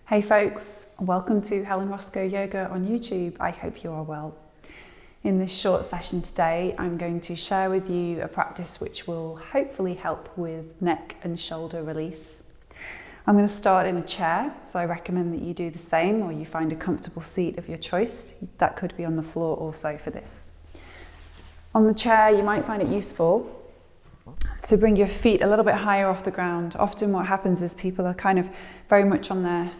Hey folks, welcome to Helen Roscoe Yoga on YouTube. I hope you are well. In this short session today, I'm going to share with you a practice which will hopefully help with neck and shoulder release. I'm going to start in a chair, so I recommend that you do the same or you find a comfortable seat of your choice. That could be on the floor also for this. On the chair, you might find it useful to bring your feet a little bit higher off the ground. Often what happens is people are kind of very much on their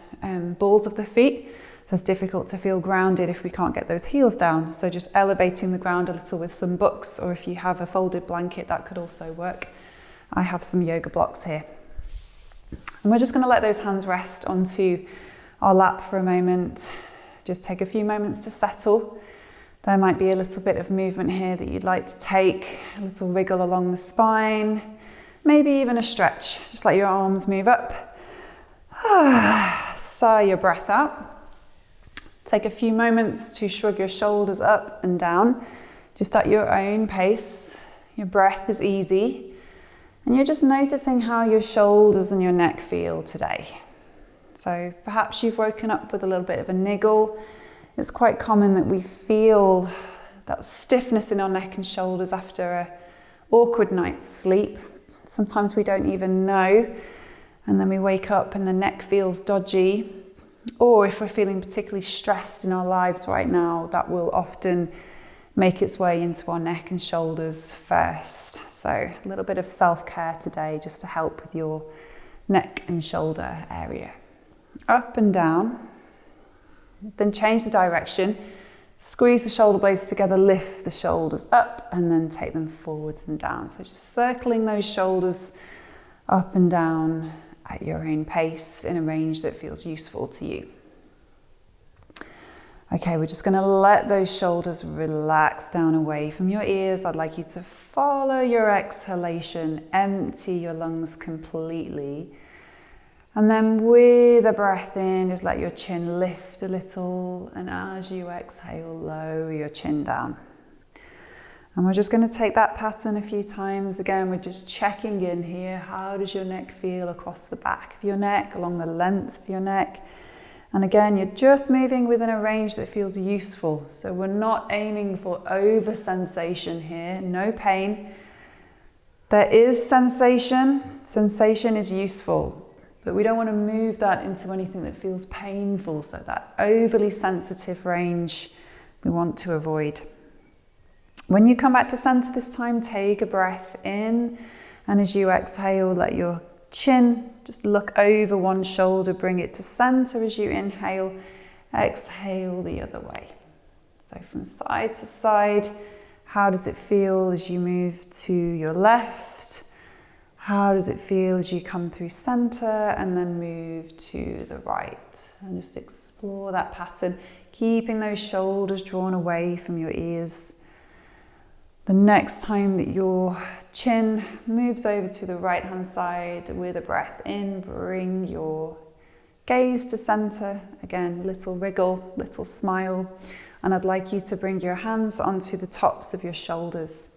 balls of the feet, so it's difficult to feel grounded if we can't get those heels down. So just elevating the ground a little with some books, or if you have a folded blanket, that could also work. I have some yoga blocks here. And we're just going to let those hands rest onto our lap for a moment. Just take a few moments to settle. There might be a little bit of movement here that you'd like to take, a little wriggle along the spine, maybe even a stretch. Just let your arms move up. Sigh your breath out. Take a few moments to shrug your shoulders up and down, just at your own pace. Your breath is easy, and you're just noticing how your shoulders and your neck feel today. So perhaps you've woken up with a little bit of a niggle. It's quite common that we feel that stiffness in our neck and shoulders after an awkward night's sleep. Sometimes we don't even know, and then we wake up and the neck feels dodgy. Or if we're feeling particularly stressed in our lives right now, that will often make its way into our neck and shoulders first. So a little bit of self-care today just to help with your neck and shoulder area. Up and down. Then change the direction, squeeze the shoulder blades together, lift the shoulders up and then take them forwards and down. So just circling those shoulders up and down at your own pace in a range that feels useful to you. Okay, we're just going to let those shoulders relax down away from your ears. I'd like you to follow your exhalation, empty your lungs completely. And then with a breath in, just let your chin lift a little, and as you exhale, lower your chin down. And we're just going to take that pattern a few times. Again, we're just checking in here. How does your neck feel across the back of your neck, along the length of your neck? And again, you're just moving within a range that feels useful. So we're not aiming for over sensation here, no pain. There is sensation. Sensation is useful. But we don't want to move that into anything that feels painful. So that overly sensitive range we want to avoid. When you come back to center this time, take a breath in. And as you exhale, let your chin just look over one shoulder. Bring it to center as you inhale. Exhale the other way. So from side to side, how does it feel as you move to your left? How does it feel as you come through center and then move to the right? And just explore that pattern, keeping those shoulders drawn away from your ears. The next time that your chin moves over to the right hand side with a breath in, bring your gaze to center. Again, little wriggle, little smile. And I'd like you to bring your hands onto the tops of your shoulders.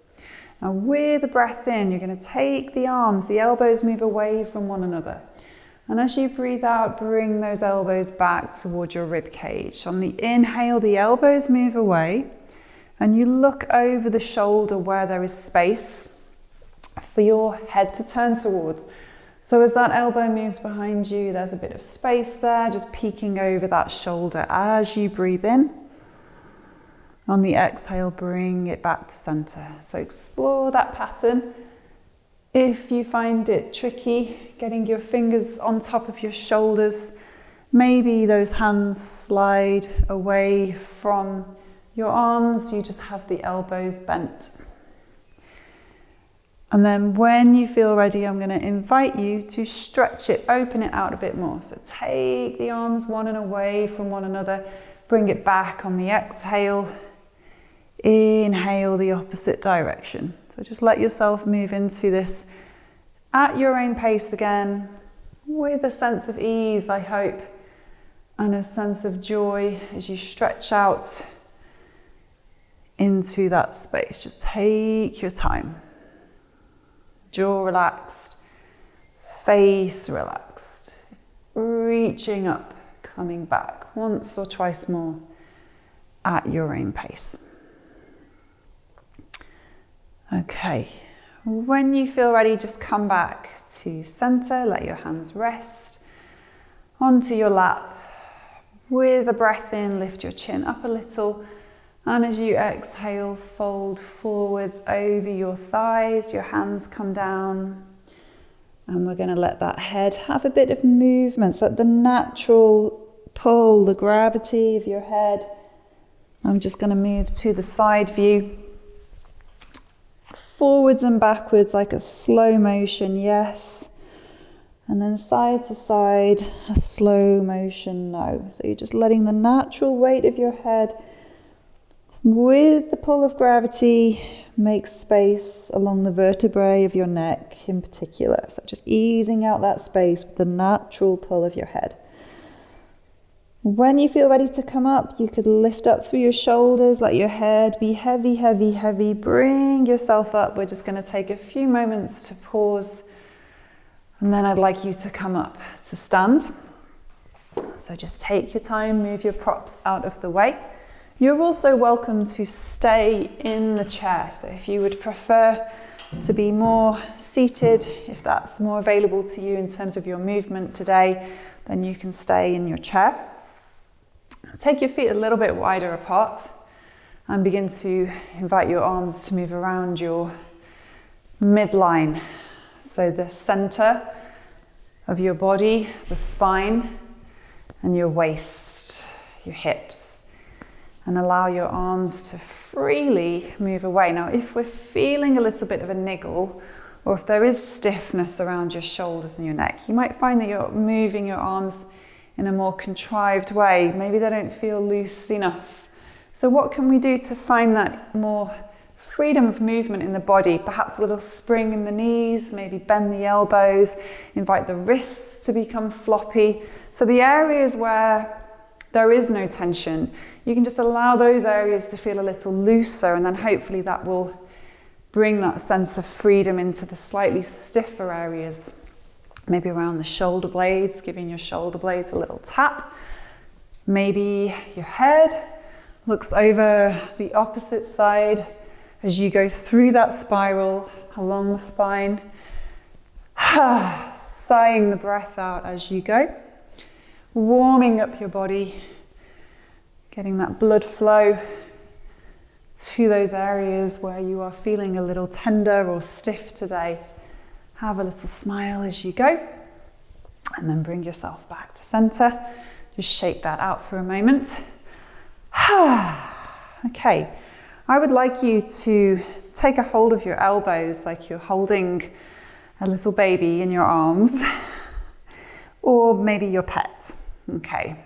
Now with a breath in, you're going to take the arms, the elbows move away from one another. And as you breathe out, bring those elbows back toward your rib cage. On the inhale, the elbows move away and you look over the shoulder where there is space for your head to turn towards. So as that elbow moves behind you, there's a bit of space there, just peeking over that shoulder as you breathe in. On the exhale, bring it back to center. So explore that pattern. If you find it tricky, getting your fingers on top of your shoulders, maybe those hands slide away from your arms, you just have the elbows bent. And then when you feel ready, I'm going to invite you to stretch it, open it out a bit more. So take the arms one and away from one another, bring it back on the exhale. Inhale the opposite direction. So just let yourself move into this at your own pace again, with a sense of ease, I hope, and a sense of joy as you stretch out into that space. Just take your time. Jaw relaxed, face relaxed, reaching up, coming back once or twice more at your own pace. Okay, when you feel ready, just come back to center, let your hands rest onto your lap. With a breath in, lift your chin up a little, and as you exhale, fold forwards over your thighs, your hands come down, and we're going to let that head have a bit of movement, so let the natural pull, the gravity of your head. I'm just going to move to the side view, forwards and backwards like a slow motion, yes. And then side to side, a slow motion, no. So you're just letting the natural weight of your head with the pull of gravity make space along the vertebrae of your neck in particular. So just easing out that space with the natural pull of your head. When you feel ready to come up, you could lift up through your shoulders, let your head be heavy, heavy, heavy. Bring yourself up. We're just going to take a few moments to pause. And then I'd like you to come up to stand. So just take your time, move your props out of the way. You're also welcome to stay in the chair. So if you would prefer to be more seated, if that's more available to you in terms of your movement today, then you can stay in your chair. Take your feet a little bit wider apart and begin to invite your arms to move around your midline. So the center of your body, the spine, and your waist, your hips. And allow your arms to freely move away. Now, if we're feeling a little bit of a niggle, or if there is stiffness around your shoulders and your neck, you might find that you're moving your arms in a more contrived way. Maybe they don't feel loose enough. So what can we do to find that more freedom of movement in the body? Perhaps a little spring in the knees, maybe bend the elbows, invite the wrists to become floppy. So the areas where there is no tension, you can just allow those areas to feel a little looser, and then hopefully that will bring that sense of freedom into the slightly stiffer areas. Maybe around the shoulder blades, giving your shoulder blades a little tap. Maybe your head looks over the opposite side as you go through that spiral along the spine. Sighing the breath out as you go. Warming up your body. Getting that blood flow to those areas where you are feeling a little tender or stiff today. Have a little smile as you go, and then bring yourself back to center. Just shake that out for a moment. Okay, I would like you to take a hold of your elbows like you're holding a little baby in your arms, or maybe your pet. Okay,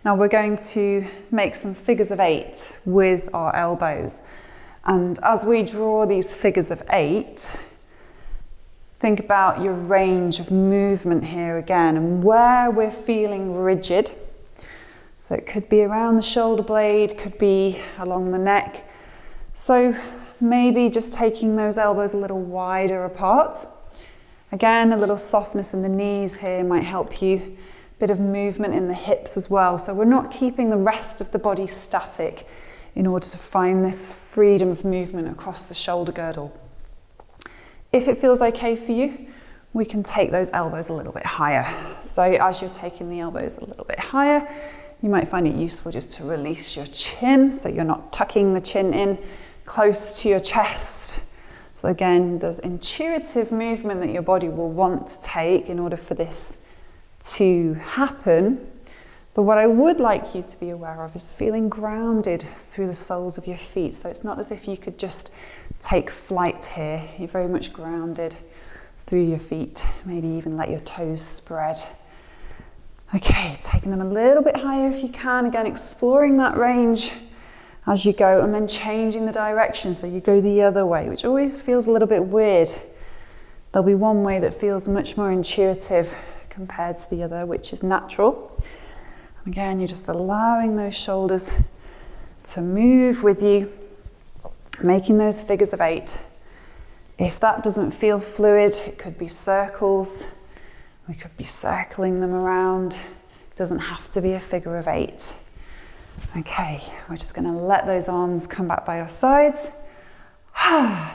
now we're going to make some figures of 8 with our elbows. And as we draw these figures of 8, think about your range of movement here again and where we're feeling rigid. So it could be around the shoulder blade, could be along the neck. So maybe just taking those elbows a little wider apart. Again, a little softness in the knees here might help you. Bit of movement in the hips as well. So we're not keeping the rest of the body static in order to find this freedom of movement across the shoulder girdle. If it feels okay for you, we can take those elbows a little bit higher. So as you're taking the elbows a little bit higher, you might find it useful just to release your chin, so you're not tucking the chin in close to your chest. So again, there's intuitive movement that your body will want to take in order for this to happen. But what I would like you to be aware of is feeling grounded through the soles of your feet. So it's not as if you could just take flight here. You're very much grounded through your feet. Maybe even let your toes spread. Okay, taking them a little bit higher if you can. Again, exploring that range as you go, and then changing the direction. So you go the other way, which always feels a little bit weird. There'll be one way that feels much more intuitive compared to the other, which is natural. And again, you're just allowing those shoulders to move with you, making those figures of 8. If that doesn't feel fluid, it could be circles. We could be circling them around. It Doesn't have to be a figure of 8. Okay, we're just going to let those arms come back by your sides.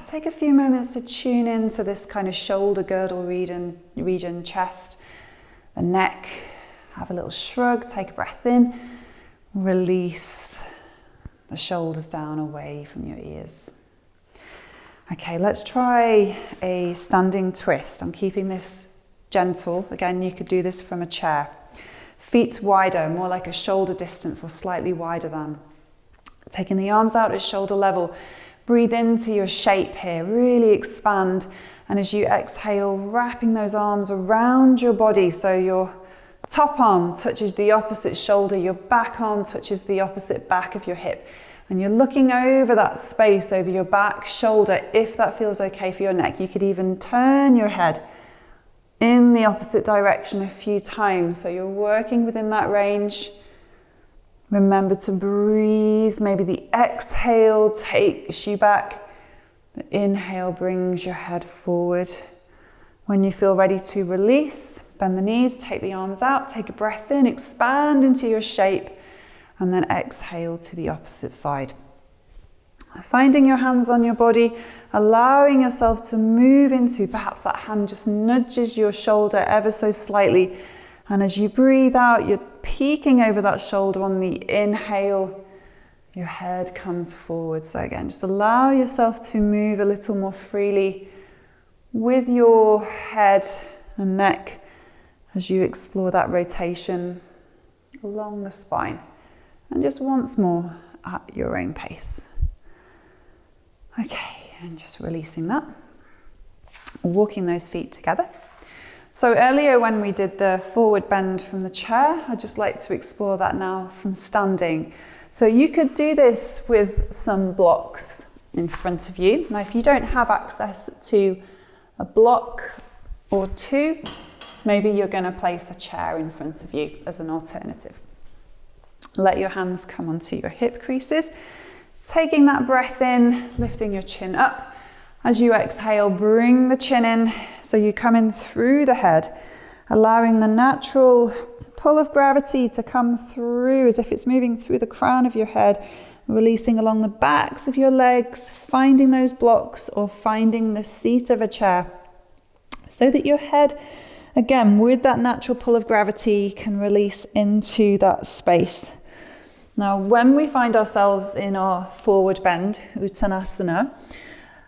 Take a few moments to tune into this kind of shoulder girdle region, chest, the neck. Have a little shrug, take a breath in, release the shoulders down away from your ears. Okay, let's try a standing twist. I'm keeping this gentle. Again, you could do this from a chair. Feet wider, more like a shoulder distance or slightly wider than. Taking the arms out at shoulder level. Breathe into your shape here, really expand. And as you exhale, wrapping those arms around your body. So your top arm touches the opposite shoulder, your back arm touches the opposite back of your hip. And you're looking over that space, over your back, shoulder, if that feels okay for your neck. You could even turn your head in the opposite direction a few times. So you're working within that range. Remember to breathe. Maybe the exhale takes you back. The inhale brings your head forward. When you feel ready to release, bend the knees, take the arms out, take a breath in, expand into your shape, and then exhale to the opposite side. Finding your hands on your body, allowing yourself to move into, perhaps that hand just nudges your shoulder ever so slightly. And as you breathe out, you're peeking over that shoulder on the inhale. Your head comes forward. So again, just allow yourself to move a little more freely with your head and neck as you explore that rotation along the spine. And just once more at your own pace. Okay, and just releasing that. Walking those feet together. So earlier when we did the forward bend from the chair, I'd just like to explore that now from standing. So you could do this with some blocks in front of you. Now if you don't have access to a block or two, maybe you're going to place a chair in front of you as an alternative. Let your hands come onto your hip creases. Taking that breath in, lifting your chin up. As you exhale, bring the chin in so you come in through the head, allowing the natural pull of gravity to come through as if it's moving through the crown of your head, releasing along the backs of your legs, finding those blocks or finding the seat of a chair so that your head, again, with that natural pull of gravity, can release into that space. Now, when we find ourselves in our forward bend, Uttanasana,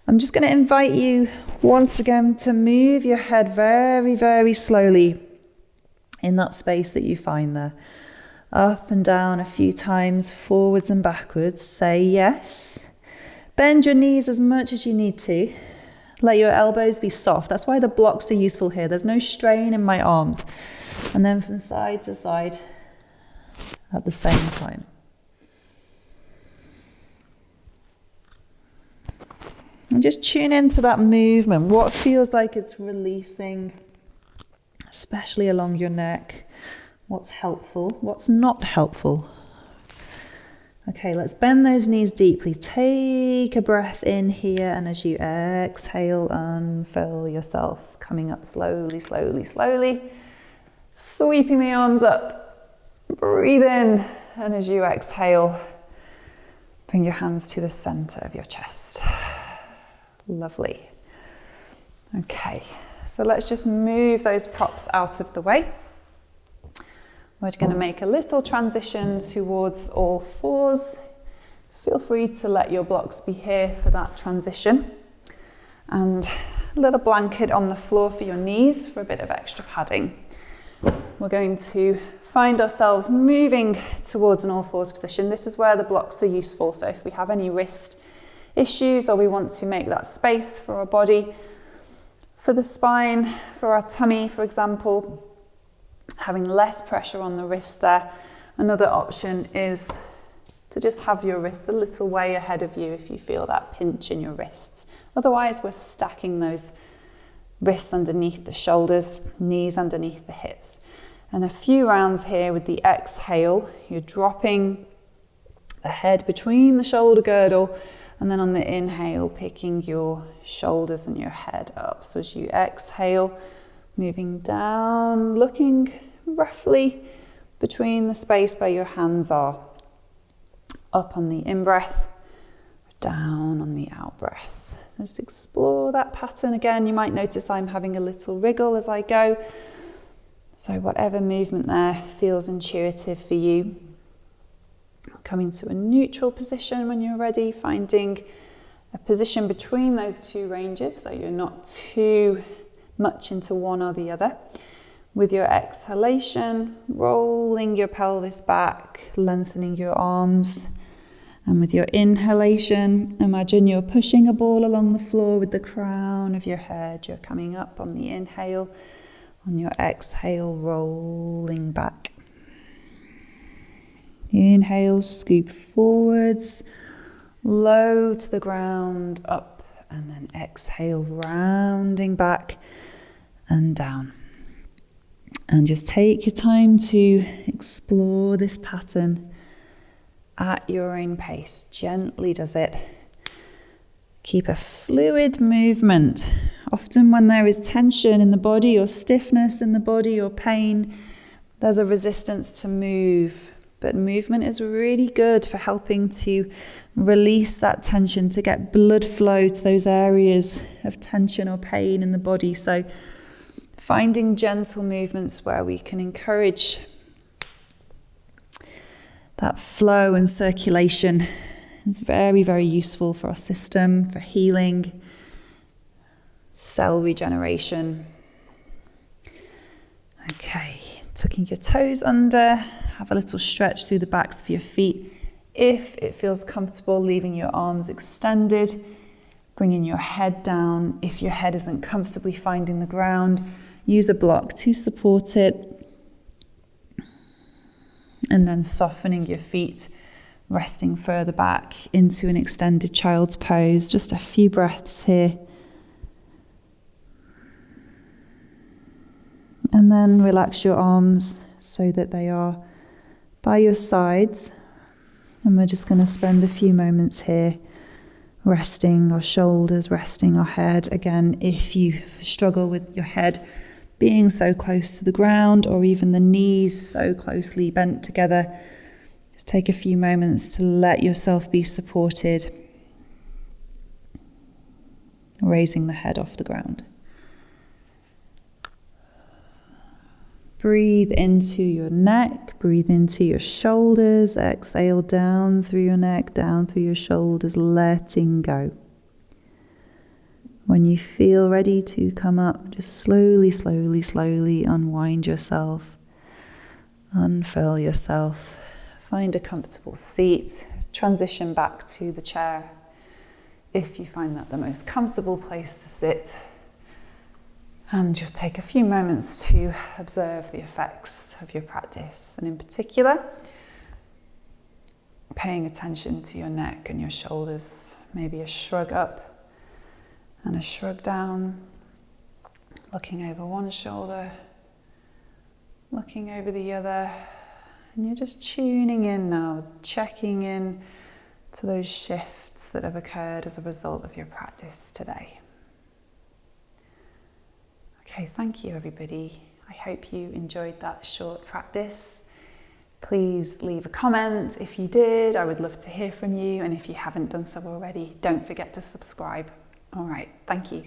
I'm just going to invite you once again to move your head very, very slowly in that space that you find there. Up and down a few times, forwards and backwards. Say yes. Bend your knees as much as you need to. Let your elbows be soft. That's why the blocks are useful here. There's no strain in my arms. And then from side to side at the same time. And just tune into that movement. What feels like it's releasing, especially along your neck. What's helpful, what's not helpful. Okay, let's bend those knees deeply. Take a breath in here, and as you exhale, unfurl yourself. Coming up slowly, slowly, slowly. Sweeping the arms up. Breathe in, and as you exhale, bring your hands to the center of your chest. Lovely. Okay, so let's just move those props out of the way. We're going to make a little transition towards all fours. Feel free to let your blocks be here for that transition. And a little blanket on the floor for your knees for a bit of extra padding. We're going to find ourselves moving towards an all fours position. This is where the blocks are useful. So if we have any wrist issues or we want to make that space for our body, for the spine, for our tummy, for example, having less pressure on the wrist there. Another option is to just have your wrists a little way ahead of you if you feel that pinch in your wrists. Otherwise, we're stacking those wrists underneath the shoulders, knees underneath the hips. And a few rounds here with the exhale, you're dropping the head between the shoulder girdle, and then on the inhale, picking your shoulders and your head up. So as you exhale, moving down, looking roughly between the space where your hands are. Up on the in-breath, down on the out-breath. So just explore that pattern again. You might notice I'm having a little wriggle as I go. So whatever movement there feels intuitive for you. Coming to a neutral position when you're ready, finding a position between those two ranges so you're not too much into one or the other. With your exhalation, rolling your pelvis back, lengthening your arms. And with your inhalation, imagine you're pushing a ball along the floor with the crown of your head. You're coming up on the inhale. On your exhale, rolling back. Inhale, scoop forwards, low to the ground, up, and then exhale, rounding back and down. And just take your time to explore this pattern at your own pace. Gently does it. Keep a fluid movement. Often when there is tension in the body or stiffness in the body or pain, there's a resistance to move. But movement is really good for helping to release that tension, to get blood flow to those areas of tension or pain in the body. So finding gentle movements where we can encourage that flow and circulation is very, very useful for our system, for healing, cell regeneration. Okay, tucking your toes under, have a little stretch through the backs of your feet. If it feels comfortable, leaving your arms extended, bringing your head down. If your head isn't comfortably finding the ground, use a block to support it. And then softening your feet, resting further back into an extended child's pose. Just a few breaths here. And then relax your arms so that they are by your sides. And we're just going to spend a few moments here resting our shoulders, resting our head. Again, if you struggle with your head being so close to the ground or even the knees so closely bent together, just take a few moments to let yourself be supported, raising the head off the ground. Breathe into your neck, breathe into your shoulders, exhale down through your neck, down through your shoulders, letting go. When you feel ready to come up, just slowly, slowly, slowly unwind yourself, unfurl yourself, find a comfortable seat, transition back to the chair if you find that the most comfortable place to sit, and just take a few moments to observe the effects of your practice, and in particular, paying attention to your neck and your shoulders, maybe a shrug up and a shrug down, looking over one shoulder, looking over the other, and you're just tuning in now, checking in to those shifts that have occurred as a result of your practice today. Okay, thank you everybody. I hope you enjoyed that short practice. Please leave a comment if you did. I would love to hear from you, and if you haven't done so already, don't forget to subscribe. All right, thank you.